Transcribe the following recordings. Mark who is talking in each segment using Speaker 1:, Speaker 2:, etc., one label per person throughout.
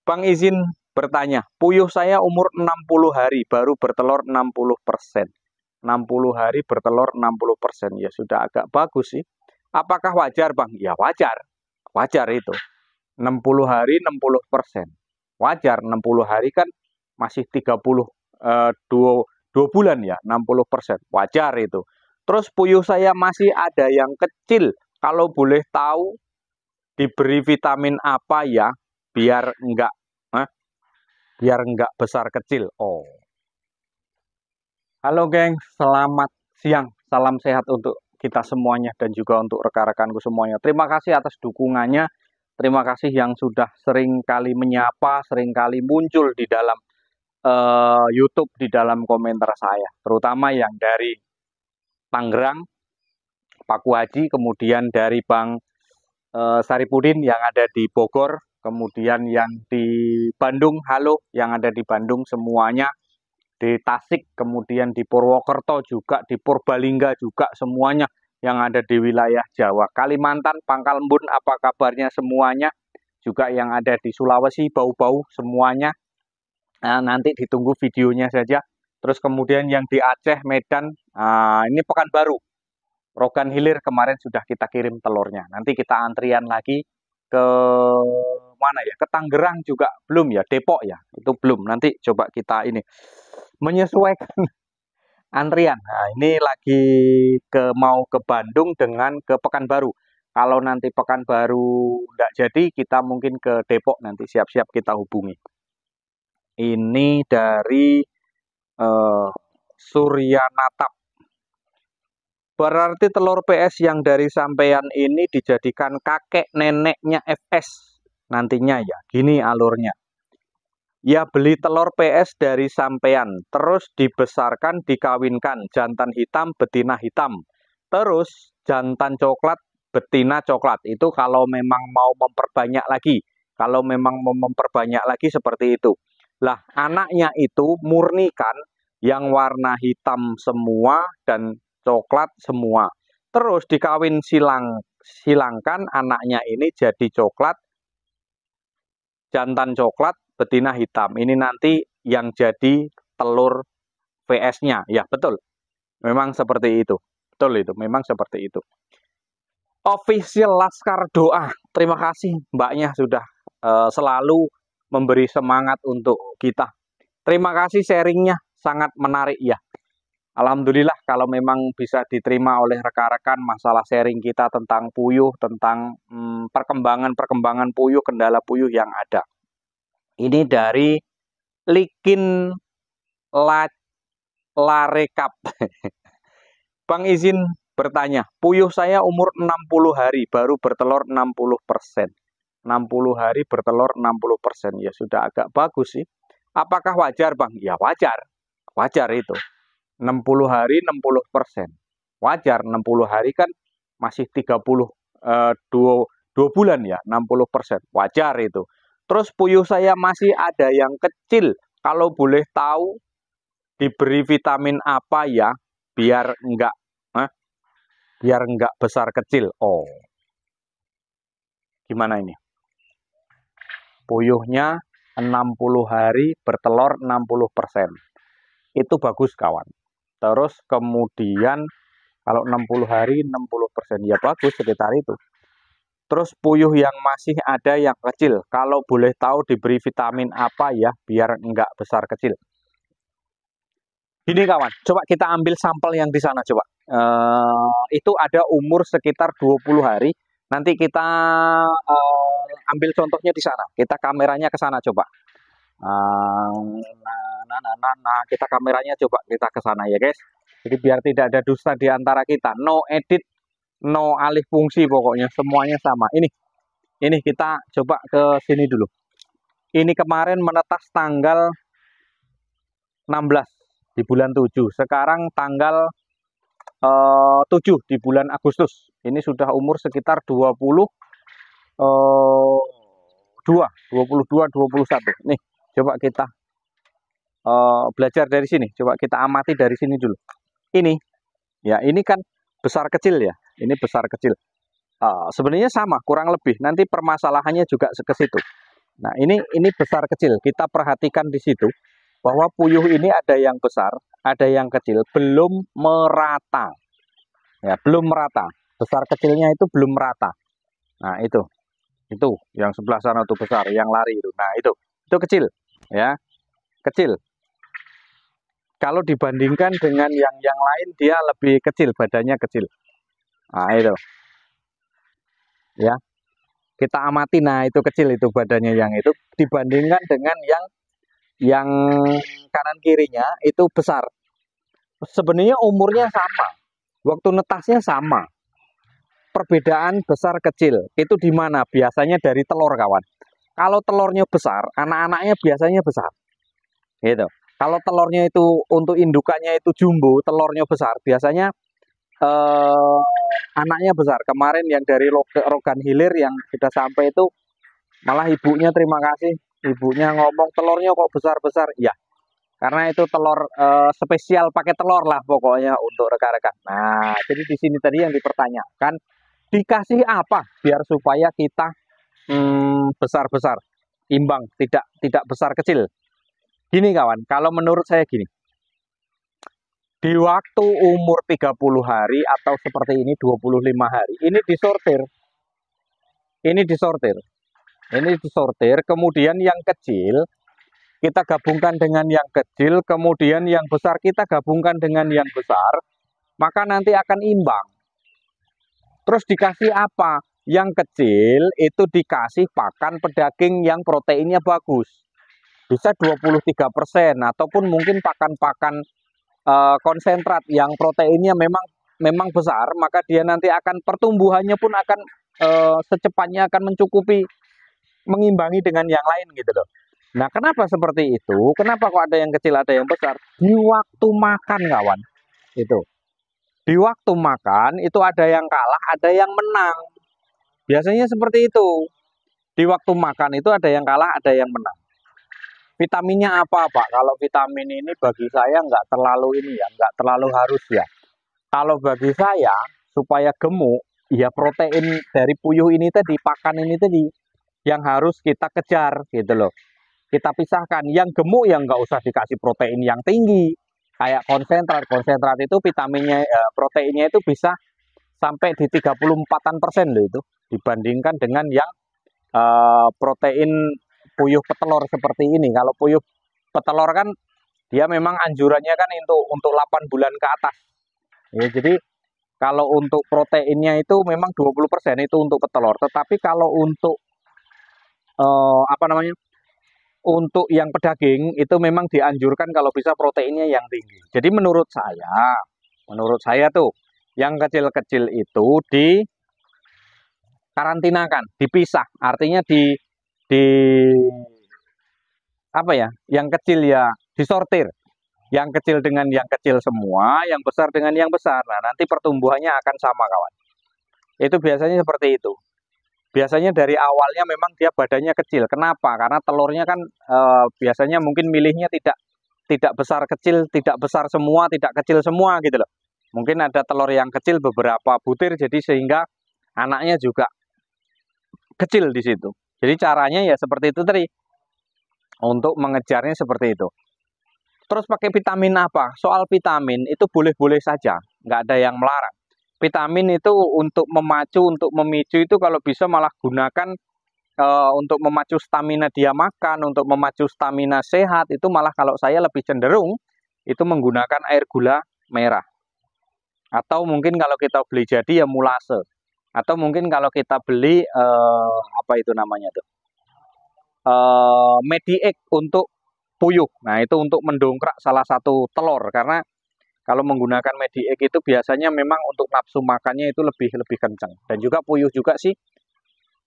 Speaker 1: Bang izin bertanya, puyuh saya umur 60 hari baru bertelur 60%. 60 hari bertelur 60%. Ya sudah agak bagus sih. Apakah wajar, Bang? Ya wajar. Wajar itu. 60 hari 60%. Wajar, 60 hari kan masih 2 bulan ya, 60%. Wajar itu. Terus puyuh saya masih ada yang kecil. Kalau boleh tahu diberi vitamin apa ya biar enggak besar kecil. Oh. Halo geng, selamat siang. Salam sehat untuk kita semuanya dan juga untuk rekan-rekanku semuanya. Terima kasih atas dukungannya. Terima kasih yang sudah sering kali menyapa, sering kali muncul di dalam YouTube, di dalam komentar saya. Terutama yang dari Tangerang, Paku Haji, kemudian dari Bang Saripudin yang ada di Bogor, kemudian yang di Bandung, halo, yang ada di Bandung semuanya, di Tasik, kemudian di Purwokerto juga, di Purbalingga juga, semuanya yang ada di wilayah Jawa, Kalimantan, Pangkalembun, apa kabarnya semuanya, juga yang ada di Sulawesi, Bau-Bau, semuanya. Nah, nanti ditunggu videonya saja. Terus kemudian yang di Aceh, Medan, ini Pekanbaru, Rogan Hilir kemarin sudah kita kirim telurnya. Nanti kita antrian lagi ke mana ya? Ke Tangerang juga belum ya, Depok ya, itu belum. Nanti coba kita ini menyesuaikan antrian. Nah, ini lagi mau ke Bandung dengan ke Pekanbaru. Kalau nanti Pekanbaru tidak jadi, kita mungkin ke Depok nanti siap-siap kita hubungi. Ini dari Suryanatap. Berarti telur PS yang dari sampean ini dijadikan kakek neneknya FS nantinya ya. Gini alurnya. Ya beli telur PS dari sampean, terus dibesarkan, dikawinkan, jantan hitam, betina hitam. Terus jantan coklat, betina coklat. Itu kalau memang mau memperbanyak lagi. Kalau memang mau memperbanyak lagi seperti itu. Lah, anaknya itu murnikan yang warna hitam semua dan coklat semua. Terus dikawin silangkan anaknya ini jadi coklat, jantan coklat, betina hitam. Ini nanti yang jadi telur VS-nya. Ya, betul. Memang seperti itu. Betul itu, memang seperti itu. Official Laskar Doa. Terima kasih mbaknya sudah selalu memberi semangat untuk kita. Terima kasih sharingnya, sangat menarik ya. Alhamdulillah kalau memang bisa diterima oleh rekan-rekan masalah sharing kita tentang puyuh, tentang perkembangan puyuh, kendala puyuh yang ada. Ini dari Likin Larekap. Bang izin bertanya, puyuh saya umur 60 hari baru bertelur 60%. 60 hari bertelur 60%. Ya sudah agak bagus sih. Apakah wajar, Bang? Ya wajar. Wajar itu. 60 hari 60%. Wajar, 60 hari kan masih 2 bulan ya, 60%. Wajar itu. Terus puyuh saya masih ada yang kecil. Kalau boleh tahu diberi vitamin apa ya biar enggak besar kecil. Oh. Gimana ini? Puyuhnya 60 hari bertelur 60%. Itu bagus kawan. Terus kemudian kalau 60 hari 60% ya bagus sekitar itu. Terus puyuh yang masih ada yang kecil, kalau boleh tahu diberi vitamin apa ya biar enggak besar kecil. Gini kawan, coba kita ambil sampel yang di sana coba. Itu ada umur sekitar 20 hari. Nanti kita ambil contohnya di sana. Kita kameranya ke sana coba. Kita kameranya coba kita ke sana ya guys. Jadi biar tidak ada dusta di antara kita. No edit, no alih fungsi pokoknya semuanya sama. Ini kita coba ke sini dulu. Ini kemarin menetas tanggal 16 di bulan 7. Sekarang tanggal 7 di bulan Agustus. Ini sudah umur sekitar 22, 21. Nih, coba kita belajar dari sini. Coba kita amati dari sini dulu. Ini, ya ini kan besar kecil ya. Ini besar kecil. Sebenarnya sama, kurang lebih. Nanti permasalahannya juga ke situ. Nah, ini besar kecil. Kita perhatikan di situ bahwa puyuh ini ada yang besar, ada yang kecil, belum merata. Ya, belum merata. Besar kecilnya itu belum merata. Nah, itu yang sebelah sana itu besar, yang lari itu. Nah, itu kecil, ya, kecil. Kalau dibandingkan dengan yang lain, dia lebih kecil, badannya kecil. Nah, itu, ya. Kita amati, nah itu kecil itu badannya yang itu dibandingkan dengan yang kanan kirinya itu besar. Sebenarnya umurnya sama, waktu netasnya sama. Perbedaan besar kecil itu di mana? Biasanya dari telur, kawan. Kalau telurnya besar, anak-anaknya biasanya besar. Gitu. Kalau telurnya itu untuk indukannya itu jumbo, telurnya besar, biasanya eh, anaknya besar. Kemarin yang dari Rogan Hilir yang sudah sampai itu malah ibunya, terima kasih, ibunya ngomong telurnya kok besar-besar. Ya, karena itu telur spesial, pakai telur lah pokoknya untuk rekan-rekan. Nah, jadi di sini tadi yang dipertanyakan, dikasih apa biar supaya kita besar-besar, imbang, tidak besar kecil. Gini kawan, kalau menurut saya gini, di waktu umur 30 hari atau seperti ini 25 hari, ini disortir, ini disortir, kemudian yang kecil kita gabungkan dengan yang kecil, kemudian yang besar kita gabungkan dengan yang besar, maka nanti akan imbang. Terus dikasih apa? Yang kecil itu dikasih pakan pedaging yang proteinnya bagus. Bisa 23% ataupun mungkin pakan-pakan konsentrat yang proteinnya memang besar, maka dia nanti akan pertumbuhannya pun akan secepatnya akan mencukupi, mengimbangi dengan yang lain gitu loh. Nah, kenapa seperti itu? Kenapa kok ada yang kecil, ada yang besar? Di waktu makan, kawan. Itu. Di waktu makan itu ada yang kalah, ada yang menang. Biasanya seperti itu. Di waktu makan itu ada yang kalah, ada yang menang. Vitaminnya apa, Pak? Kalau vitamin ini bagi saya nggak terlalu ini ya, nggak terlalu harus ya. Kalau bagi saya, supaya gemuk, ya protein dari puyuh ini tadi, pakan ini tadi, yang harus kita kejar gitu loh. Kita pisahkan, yang gemuk yang nggak usah dikasih protein yang tinggi. Kayak konsentrat, konsentrat itu vitaminnya, proteinnya itu bisa sampai di 34% loh itu. Dibandingkan dengan yang protein puyuh petelur seperti ini. Kalau puyuh petelur kan dia memang anjurannya kan untuk 8 bulan ke atas. Ya, jadi kalau untuk proteinnya itu memang 20% itu untuk petelur. Tetapi kalau untuk apa namanya? Untuk yang pedaging itu memang dianjurkan kalau bisa proteinnya yang tinggi. Jadi menurut saya tuh yang kecil-kecil itu dikarantinakan, dipisah. Artinya di apa ya? Yang kecil ya disortir. Yang kecil dengan yang kecil semua, yang besar dengan yang besar. Nah, nanti pertumbuhannya akan sama, kawan. Itu biasanya seperti itu. Biasanya dari awalnya memang dia badannya kecil. Kenapa? Karena telurnya kan biasanya mungkin milihnya tidak besar kecil, tidak besar semua, tidak kecil semua gitu loh. Mungkin ada telur yang kecil beberapa butir, jadi sehingga anaknya juga kecil di situ. Jadi caranya ya seperti itu tadi. Untuk mengejarnya seperti itu. Terus pakai vitamin apa? Soal vitamin itu boleh-boleh saja, nggak ada yang melarang. Vitamin itu untuk memacu, untuk memicu itu kalau bisa malah gunakan untuk memacu stamina dia makan, untuk memacu stamina sehat, itu malah kalau saya lebih cenderung itu menggunakan air gula merah. Atau mungkin kalau kita beli jadi ya mulase. Atau mungkin kalau kita beli apa itu namanya tuh? Mediegg untuk puyuh. Nah, itu untuk mendongkrak salah satu telur karena kalau menggunakan mediegg itu biasanya memang untuk nafsu makannya itu lebih kencang. Dan juga puyuh juga sih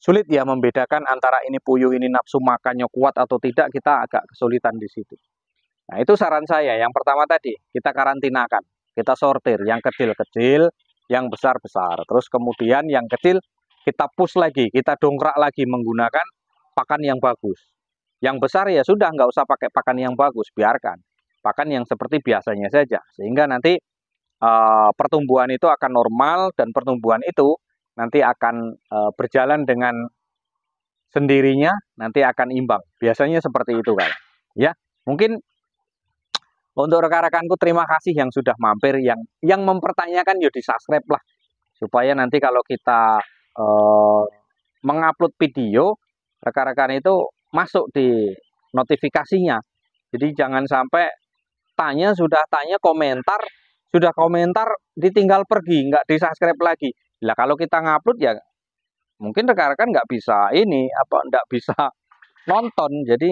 Speaker 1: sulit ya membedakan antara ini puyuh ini nafsu makannya kuat atau tidak, kita agak kesulitan di situ. Nah, itu saran saya. Yang pertama tadi, kita karantinakan, kita sortir yang kecil-kecil, yang besar-besar. Terus kemudian yang kecil kita push lagi, kita dongkrak lagi menggunakan pakan yang bagus. Yang besar ya sudah nggak usah pakai pakan yang bagus, biarkan pakan yang seperti biasanya saja, sehingga nanti pertumbuhan itu akan normal dan pertumbuhan itu nanti akan berjalan dengan sendirinya nanti akan imbang. Biasanya seperti itu kan. Ya, mungkin untuk rekan-rekanku terima kasih yang sudah mampir, yang mempertanyakan ya di-subscribe lah. Supaya nanti kalau kita mengupload video, rekan-rekan itu masuk di notifikasinya. Jadi jangan sampai sudah tanya komentar ditinggal pergi, nggak di-subscribe lagi. Nah, kalau kita ngupload ya mungkin rekan-rekan nggak bisa nggak bisa nonton, jadi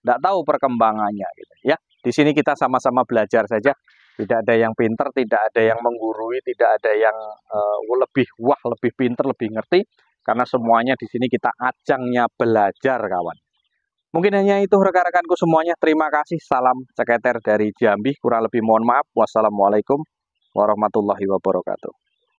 Speaker 1: nggak tahu perkembangannya gitu ya. Di sini kita sama-sama belajar saja, tidak ada yang pinter, tidak ada yang menggurui, tidak ada yang lebih pinter, lebih ngerti, karena semuanya di sini kita ajangnya belajar kawan. Mungkin hanya itu rekan-rekanku semuanya. Terima kasih, salam ceketer dari Jambi, kurang lebih mohon maaf. Wassalamualaikum warahmatullahi wabarakatuh.